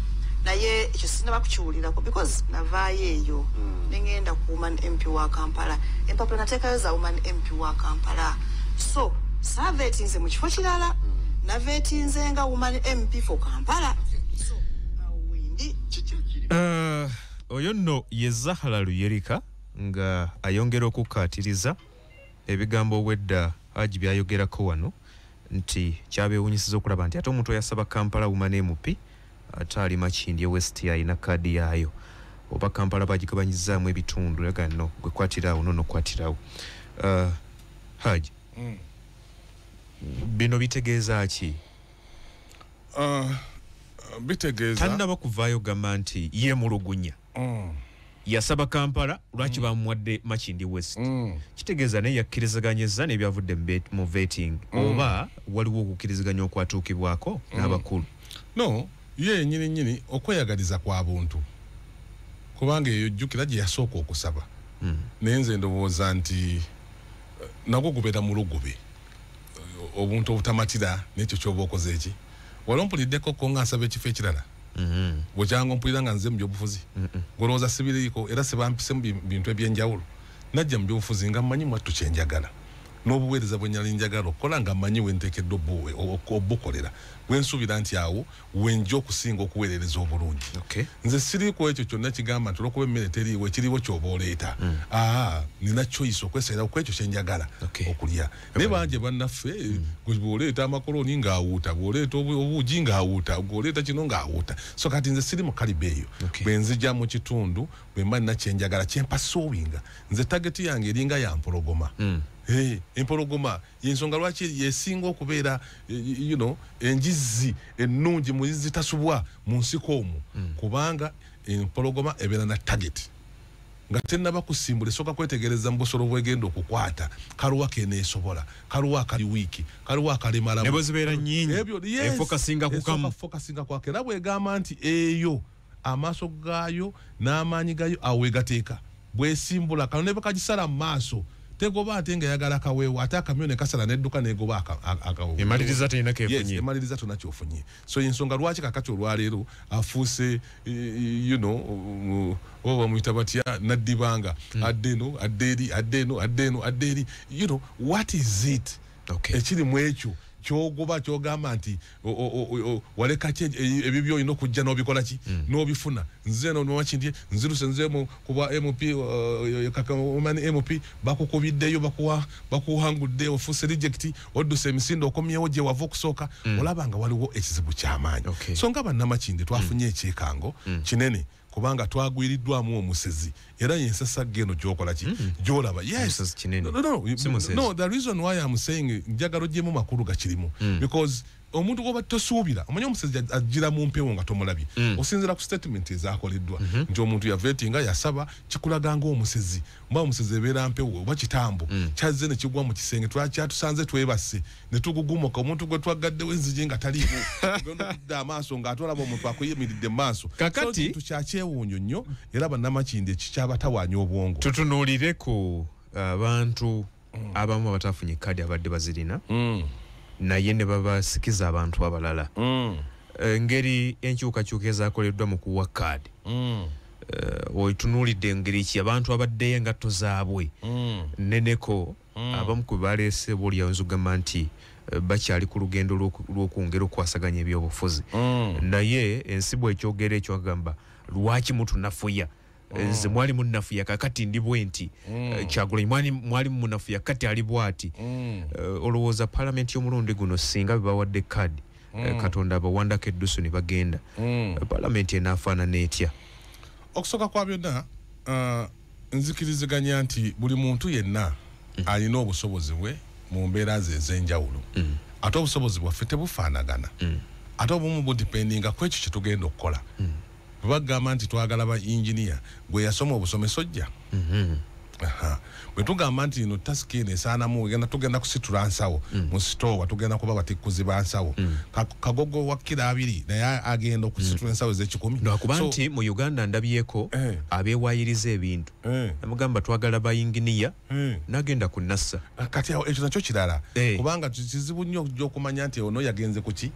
naye ekyo sinaba kukiwulirako because navaayo eyo nengenda ku Woman MP wa Kampala empapula nateekayo za Woman MP wa Kampala so savetinze mu kifo kirala navetinze nga Woman MP for Kampala so awindi oyo nno ye Zahara Luyirika nga ayongera okukkaatiriza ebigambo obwedda Haji byayogerako wano nti kyabeewunyisiza okulaba nti ate omuntu yasaba Kampala Woman MP ate ali Makindi West alina kaadi yaayo oba Kampala bagigabanyizaamu ebitundu laga nno gwe kwatirawo nono kwatirawo Haji bino bitegeeza ki? Bitegeeza tannaba kuvaayo gamba nti ye mulugunya yasaba Kampala lwaki bamuwadde Makindi West kitegeeza naye yakkirizaganyizza n'ebyavudde mu vetting oba waliwo okukkirizaganya okwatuukibwako n'abakulu? No, ye nyini okweyagaliza kwa buntu kubanga eyo jjukira gye yasooka okusaba naye nze ndowooza nti nagwo gubeera mu lugube obuntu obutamatira n'ekyo ky'oba okoze eki wali ompuliddeko ko nga nsaba ekifo ekirala bwekyanga mpulira nga nze mu byobufuzi golowooza sibiriiko era sebampisemu bintu ebyenjawulo najja mu byobufuzi nga mmanyi mwattu kyenjagala n'obuweereza bwe nyali njagala okukola nga mmanyi wenteekeddwa obukolera bwensuubira nti awo wenja okusinga okuweerereza obulungi nze siriiko ekyo kyonna kigamba nti olwokuba emmere teriiwo ekiriwo ky'oba oleeta nina choice okwesalirawo ku ekyo kyenjagala okulya naye banje bannaffe bw'oleeta amakoloni ng'awuuta bw'oleeta obuugi ng'awuuta bw'oleeta kino ng'awuuta so kati nze siri mu kaliba eyo bwe nzija mu kitundu bwe mba nina kyenjagala kyempasuubinga nze tageti yange eringa ya mpologoma empologoma yensonga lwaki yesinga okubeera enjizi ennungi mu zitasubwa mu nsiko omwo kubanga empologoma ebeera na target nga tennaba kusimbula esooka kwetegereza mu busolo bwegenda okukwata kaluwa keneesobola kaluwa akali wiiki kaluwa akalimalamu nebo zibeera nnyingi efokasinga kukamu fokasinga kwake era bwegamba nti eyo amaaso gaayo n'amaanyi gaayo aweegateeka bwesimbula kano ne bakagisala mu maaso tegoba ate nga yagala kaweewo ate akamyo ne kasala nedduka negoba akaweewo emaliriza tena kefunye emaliriza tona kyofunye so ensonga lwaki kakati olwaleero afuuse oba muyita batya naddibanga addeeno what is it ekiri mu ekyo kyogoba kyogamba nti waleka ebibyo olina okujja n'obikola ki n'obifuna nze Makindi nziruse nze kuba MP Woman MP bakukubiddeyo bakuhangudde ofuuse reject odduse emisinde okomyewo gye wava okusooka olaba nga waliwo ekizibu ky'amaanyi so nga bannamakindi twafunye ekyekango kinene kubanga twagwiriddwamu omusezi era yensasa geno gyokola ki gyolaba yes no the reason why I'm saying njagalo gyemu makulu gakirimu because omuntu goba tosuubira omanyi omusezi ajira mu mpewo nga tomulabye osinzira ku statement ezakoleddwa nti omuntu yavetinga yasaba kikulaganga omusezi mba omusezi ebeera mpewo oba kitambo kyazze ne kigwa mu kisenge tusanze twebase ne tugugumoka omuntu gwe twagaddewo enzigi nga taliimu genda kudda amaaso ng'atolaba omuntu akuyimiridde mu maaso kakati tukyakyewuunyo nnyo era bannamakindi ekikyabatawaanya obwongo tutunuulire ku abantu abamu abatafunye kadi abadde bazirina naye ne babasikiza abantu abalala engeri enkyukakyuka ezaakoleddwa mu kuwa kaadi oitunuulidde engeri ki abantu abaddeyo engatto zaabwe neneko abamu ku baleese bwolyawo nzugamba nti bakyali ku lugendo lw'okwongera okwasaganya ebyobufuzi naye ensibu ekyogera ekyo agamba lwaki mutunafuya nze mwali munnafuya kakati ndi bwenti Kyagulanyi mwali munnafuya kati ali bwati olowooza parliament y'omulundi guno singa bebawadde kadi Katonda abawandako eddusu ne bagenda parliament enaafaanana etya? okusoka kwa byonna nzikiriziganya nti buli muntu yenna alina obusobozi bwe mu mbeera ze ez'enjawulo ate obusobozi bwaffe tebufaanagana ate obumu budipendinga ku ekyo kye tugenda okukola bagamba nti twagala ba engineer gwe yasoma obusomesa ojja bwe tugamba nti ino tasiki eno esaanamu tugenda kusitula nsawo mu sitoowa tugenda kuba batikuziba nsawo kagogo wa kilo 2 naye agenda okusitula ensawo ez'ekikumi lwakuba nti mu Uganda ndabyeko abeewayiriza ebintu namugamba twagala bayinginiya nagenda ku nassa kati awo ekyo nakyo kirala kubanga kizibu nnyo okumanya nti ono yagenze kuki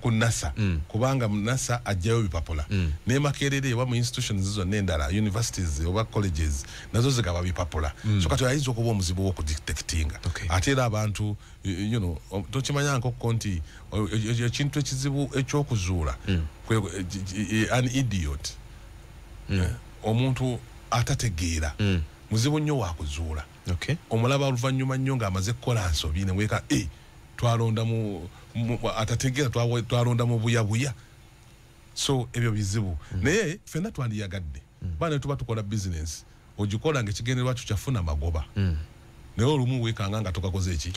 ku nassa kubanga mu nassa ajjayo bipapula ne Makerere oba mu institutions zonna endala universities oba colleges nazo zigaba bipapula so kati ayinza okuba omuzibu w'okudetectinga ate era abantu tokimanya nkoko nti ekintu ekizibu ekyokuzuula an idiot omuntu atategeera muzibu nnyo wakuzuula omulaba oluvannyuma nnyo ng'amaze kukola nsobi neweeka twalonda mu atategeera twalonda mu buyabuya so ebyo bizibu naye ffenna twandiyagadde bana tuba tukola business ogikola ng'ekigendererwa kyo kyafuna magoba naye olumu weekanga nga togakoze eki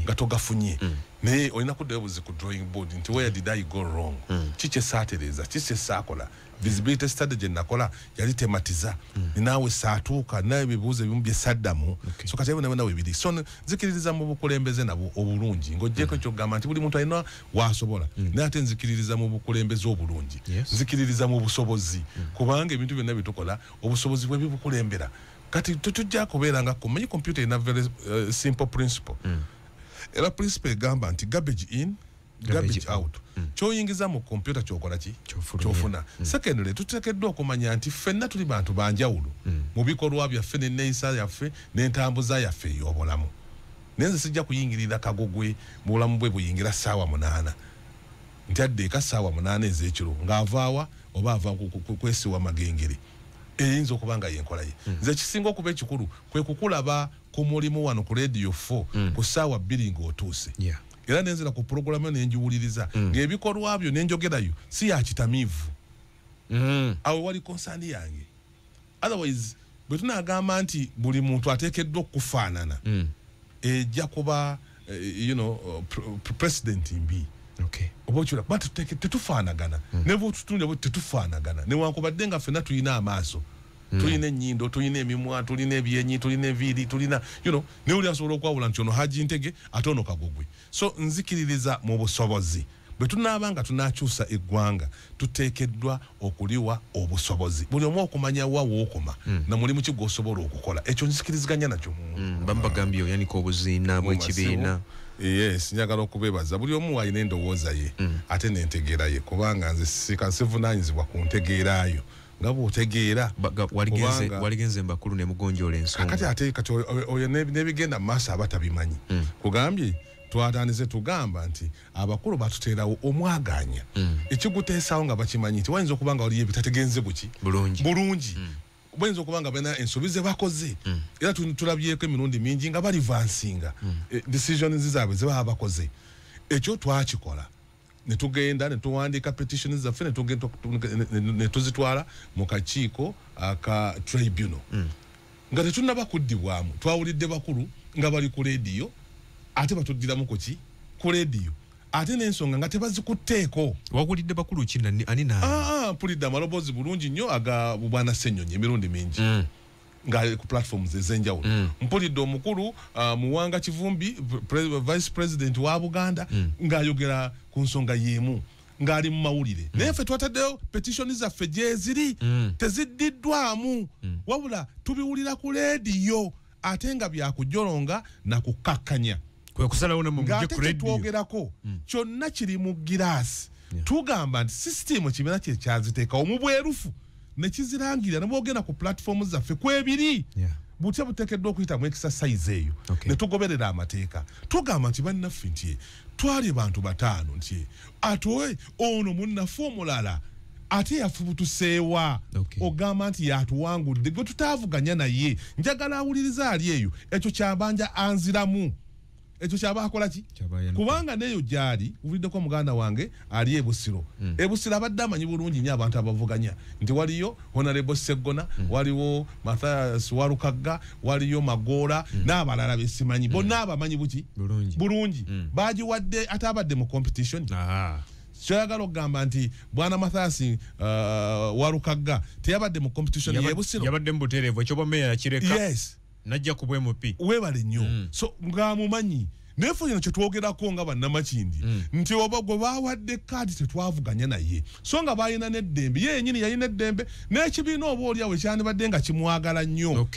nga togafunye naye olina kuddayo buzi ku drawing board nti where did I go wrong kiki esaatereza kiki esaakola visibility study gye nakola yali tematiza ninaawe saatuuka naye ebibuuzo ebimu bye saddamu so kati nawe biri so nzikiririza mu bukulembeze nabwo obulungi ng'oggyeko ekyokugamba nti buli muntu alina waasobola naye ate nzikiririza mu bukulembeze obulungi nzikiririza mu busobozi kubanga ebintu byonna bitukola obusobozi bwe bibukulembera kati tutujja kubeera nga kumanyi computer ina very simple principle era principle egamba nti garbage in garbage out kyoyingiza mu computer kyokola ki kyofuna secondly tuteekeddwa okumanya nti ffenna tuli bantu banjawulo mu bikolwa byaffe n'enneeyisa yaffe n'entambuza yaffe ey'obulamu naye nze sijja kuyingirira kagogwe mu bulamu bwe buyingira ssaawa 8 nti adde eka ssaawa 8 ez'ekiro ng'avaawa oba ava kwesiwa magengere eyinza okuba nga yenkola ye nze kisinga okuba ekikulu kwe kukulaba ku mulimu wano ku radio 4 ku ssaawa 2 ng'otuuse era nenzira ku programu nenjiwuliriza ng'ebikolwa byo nenjogerayo si ya kitamiivu awo wali konsani yange otherwise bwe tunagamba nti buli muntu ateekeddwa okufaanana ejja kuba president mbi oba okira but tetufaanagana ne bw'otutunde bwe tetufaanagana newankubadde nga ffenna tulina amaaso tulina ennyindo tulina emimwa tulina ebyenyi tulina eviiri tulina naye oli asobola okwawula nti ono Haji Ntege ate ono Kagogwe so nzikiririza mu busobozi bwe tunaaba nga tunakyusa eggwanga tuteekeddwa okuliwa obusobozi buli omu okumanya wa wookoma na mulimu ki gw'osobola okukola ekyo nzikiriziganya nakyo bambagambye oyanika obuziina bw'ekibiina yes njagala okubeebaza buli omu alina endowooza ye ate n'entegeera ye kubanga nze sivunaanyizibwa ku ntegeeraayo nga bw'otegeera waligenze mbakulu ne mugonjoola ensonga kati oyo n'ebigenda mu maaso aba tabimanyi kugambye twatandise tugamba nti abakulu batuteerawo omwaganya ekiguteesaawo nga bakimanyi nti wayinza okuba nga waliyo ebitategenze buki bulungi bayinza okuba nga balina ensobi ze bakoze era tulabyeko emirundi mingi nga balivansinga decisions zaabwe ze baba bakoze ekyo twakikola ne tugenda ne tuwandiika petitions zaffe ne tuzitwala mu kakiiko aka tribunal nga tetunnaba kuddibwamu twawulidde bakulu nga bali ku leediyo ate batuddiramu ku leediyo ate n'ensonga nga tebazikutteeko wawulidde bakulu ki ani mpulidde amaloboozi bulungi nnyo aga bwana Ssenyonyi emirundi mingi nga ku platforms ez'enjawulo mpulidde omukulu Muwanga Kivumbi vice president wa Buganda ng'ayogera ku nsonga y'emu ng'ali mu mawulire naye ffe twataddeyo petitioni zaffe gyeziri teziddiddwamu wabula tubiwulira ku leediyo ate nga byakujolonga na kukakkanya ng'ate tetwogerako kyonna kiri mu giraasi tugamba nti sisitimu kibiina kye kyaziteekawo mu bwerufu ne kizirangira ne bwogenda ku platform zaffe kwebiri butya buteekeddwa okuyitamu exercise eyo ne tugoberera amateeka tugamba nti bannaffe nti twali bantu 5 nti ate ono munnaffe omulala ate yafubutuseewa ogamba nti yatuwangudde gwe tutaavuganya naye njagala awuliriza ali eyo ekyo kyabanja anziramu ekyo kyabakola ki kubanga neyo gyali uviddeko muganda wange ali ebusiro ebusiro abadde amanyi bulungi nnyo abantu abavuganya nti waliyo Honorable Seggona waliwo Mathias Warukagga waliyo Magora n'abalala besimanyi bonna abamanyi buki bulungi bagiwadde atabadde mu competition kyagala okugamba nti bwana Mathias Warukagga teyabadde mu competition yebusiro yabadde mu butereevu ekyo bwameya yakireka yes najja ku bwemupi webale nnyo so ng'amumanyi naye ffe kye twogerako nga bannamakindi nti oba gwe bawadde kaadi tetwavuganya naye so nga balina n'eddembe ye yennyini yalina eddembe n'ekibiina oba oliawo ekyandibadde nga kimwagala nnyo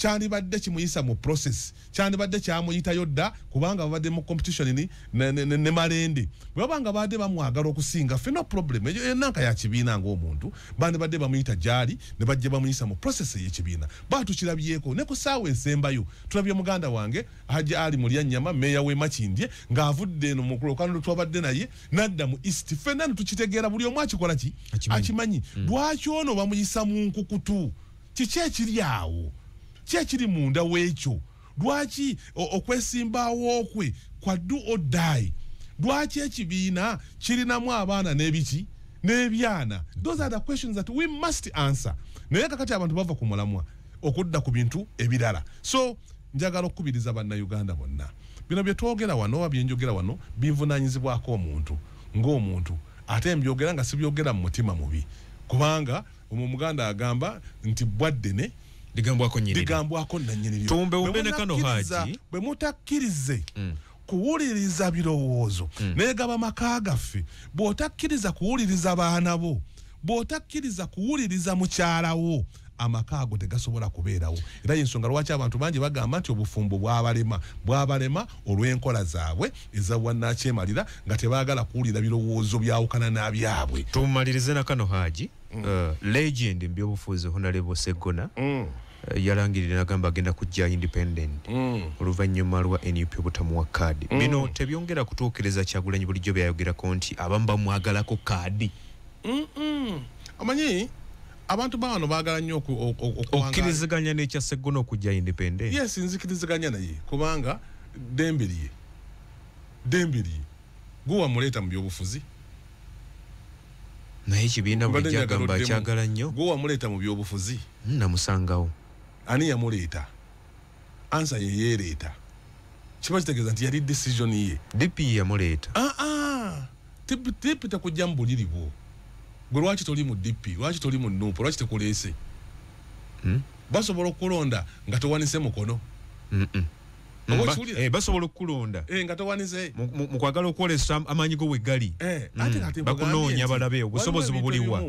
kyandibadde kimuyisa mu process kyandibadde kyamuyitayo dda kubanga babadde mu competition ne malende bwe babanga badde bamwagala okusinga ffe no problem enanka ya kibiina ng'omuntu bandibadde bamuyita gyali ne bajja bamuyisa mu process y'ekibiina batukirabyeko ne ku ssaawa esembayo tulabye muganda wange Haji Ali Mulyannyama meya w'e Makindye ng'avudde eno mu kulokano twabadde naye nadda mu east ffenna tukitegeera buli omu akikola ki akimanyi lwaki ono bamuyisa mu nkukutu kiki ekiri awo kyekiri munda w'ekyo lwaki okwesimbawo okwe kwa do or die lwaki ekibiina kirinamu abaana n'ebiki n'ebyana those are the questions that we must answer naye kakati abantu bava ku mulamwa okudda ku bintu ebirala so njagala okukubiriza bannayuganda bonna bino bye twogera wano byenjogera wano binvunaanyizibwako omuntu ng'omuntu ate mbyogera nga sibyogera mu mutima mubi kubanga omuganda agamba nti bwaddene ligambwako nanyini tumbe umbene kano Haji bwe mutakkirize kuwuliriza birowoozo negaba maka gaffe bw'otakkiriza kuwuliriza baana bo bw'otakkiriza kuwuliriza mukyalawo amaka ago tegasobola kubeerawo era y'ensonga lwaki abantu bangi bagamba nti obufumbo bwabalema olw'enkola zaabwe ezawannakyemalira nga tebaagala kuwulira birowoozo byawukana n'abyabwe tumalirize na kano Haji legend mbyobufuzi Honorable Seggona yalangirira nagamba agenda kujja independent oluvannyuma lwa NUP obutamuwa kaadi bino tebyongera kutuukiriza Kyagulanyi bulijjo byayogerako nti abamu bamwagalako kaadi amanyi abantu bawano baagala nnyo okkiriziganya n'ekya Seggona okujja independent yes nzikiriziganya naye kubanga dembiriye gwe wamuleeta mu byobufuzi naye ekibiina bwe kyagamba kyagala nnyo gwe wamuleeta mu byobufuzi namusangawo ani yamuleeta ansa ye yeereeta kiba kitegeeza nti yali decision ye DP yamuleeta DP tekujja mu buliri bwo gwe lwaki toli mu DP lwaki toli mu NUP lwaki tekuleese basobola okukulonda nga towanise mukono basobola okukulonda nga towanise mu kwagala okwolesa amaanyi go wegali bakunoonya balabe obusobozi bubuliwa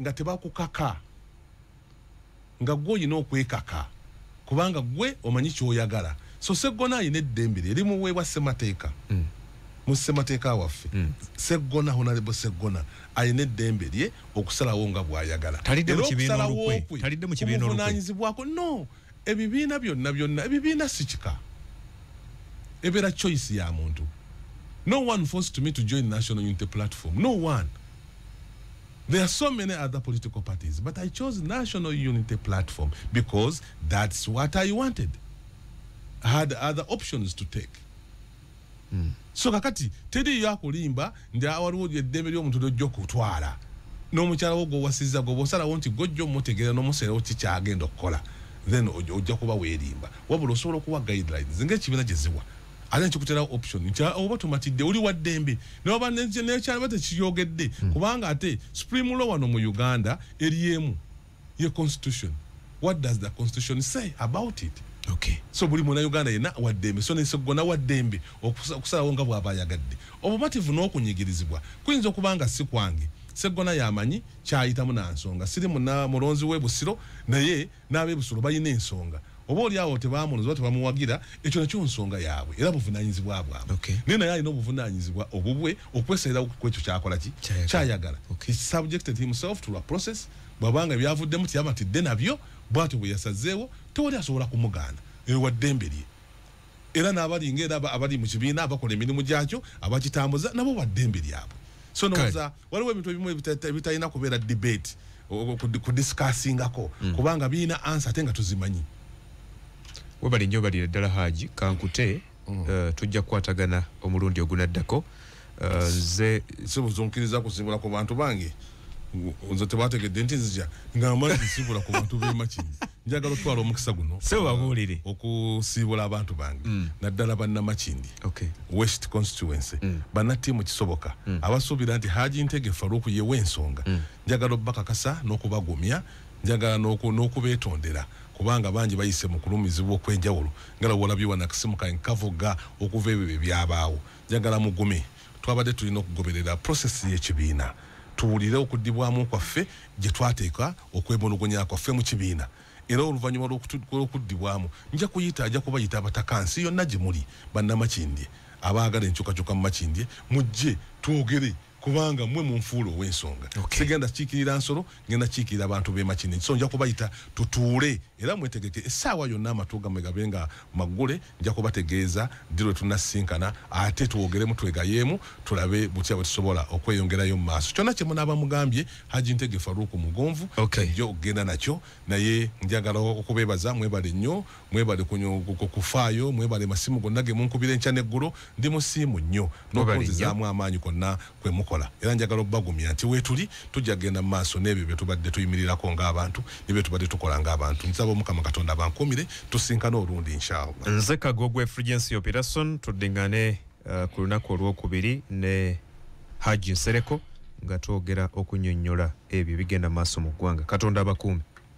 nga tebakukaka nga gwe olina okwekaka kubanga gwe omanyi kyoyagala so Seggona alina eddembe lye limuweebwa ssemateeka mu ssemateeka waffe Seggona Honorable Seggona alina eddembe lye okusalawo nga bw'ayagala talidde mu kibiina olukwe obuvunaanyizibwako no ebibiina byonna ebibiina si kika ebeera choice ya muntu no one forced me to join National Unity Platform no one. There are so many other political parties, but I chose National Unity Platform because that's what I wanted. I had other options to take. So kakati tedi yakulimba ndi awaliwo eddembe ly'omuntu lojja okutwala n'omukyala wo gw'owasizza gwe bw'osalawo nti gojja omutegeera n'omuseerawo ki kyagenda okukola then ojja kuba weerimba wabula osobola okuwa guidelines ng'ekibiina gye ziwa ate nkikuterawo option oba tumatidde oli wa ddembe neoba nekyalaba tekiyogedde kubanga ate supreme law wano mu Uganda eri emu ye constitution. What does the constitution say about it? Okay. So buli muna Uganda yena wa ddembe so ne Seggona wa ddembe okusalawo nga bw'aba ayagadde obumativu n'okunyigirizibwa kuyinza okubanga si kwange Seggona yamanyi kyayitamu nansonga siri mulonzi w'ebusiro naye n'ab'ebusiro balina ensonga oba oli awo tebamunoza tebamuwagira ekyo nakyo nsonga yaabwe era buvunaanyizibwa bwabwe naye naye alina obuvunaanyizibwa obubwe okwesalirawo ku ekyo kyakola ki kyayagala he subjected himself to a process bw'abanga byavuddemu tiyamatidde nabyo bw'atyo bwe yasazeewo tewali asobola kumugaana ewa ddembe lye era n'abalinga era abali mu kibiina abakola emirimu gyakyo abakitambuza nabo wa ddembe lyabwe so noza waliwo ebintu ebimu ebitalina kubeera debate kudiscussingako kubanga birina answer ate nga tuzimanyi webali nnyo balira ddala Haji kankute tujja kukwatagana omulundi ogunaddako nze sibuzonkiriza kusimbula ku bantu bange nze tebategedde nti nzija ngamba nsimbula ku bantu b'emakindi njagala otwala omukisa guno sewabuulire okusiibula abantu bange naddala bannamakindi west constituency bannattiimu kisoboka abasuubira nti Haji Ntege Faruku yewe ensonga njagala obbakakasa n'okubagumya njagala n'okubeetondera kubanga bangi bayise mu kulumizibwa okw'enjawulo ngala wolabye wanakisimu kavuga okuva ebyo byabaawo njagala mugume twabadde tulina okugoberera process y'ekibiina tuwulire okuddibwamu kwaffe gye twateeka okwemulugunya kwaffe mu kibiina era oluvannyuma lw'okuddibwamu ajja kubayita abatakansi yonna gye muli bannamakindye abaagala enkyukakyuka mu makindye mujje twogere kubanga mwe munfuulo ow'ensonga sigenda kiikirira nsolo ngenda kiikirira abantu b'emakindye so nja kubayita tutuule era mwetegeke essaawa yonna amatu gammwe gabe nga maggule nja kubategeeza ddi lwe tunasinkana ate twogeremu twegayeemu tulabe butya bwe tusobola okweyongerayo mu maaso kyonna kye munaaba mugambye Haji Ntege Faruku mugonvu jo okugenda nakyo naye njagala okubeebaza mwebale nnyo mwebale kufaayo mwebale masimu gonna ge munkubira enkya n'eggulo ndi musiimu nnyo n'okunzizaamu amaanyi konna kwe mukola era njagala obbagumya nti weetuli tujja kgenda mu maaso n'ebyo bye tubadde tuyimirirako ng'abantu ne bye tubadde tukola ng'abantu nsaba Omukama Katonda bankumire tusinkana olundi inshallah. Nze Kagogwe Fulgence Operation tuddingane ku lunaku olwokubiri ne Haji Nsereko nga twogera okunnyonnyola ebyo bigenda maaso mu ggwanga. Katonda abakuume.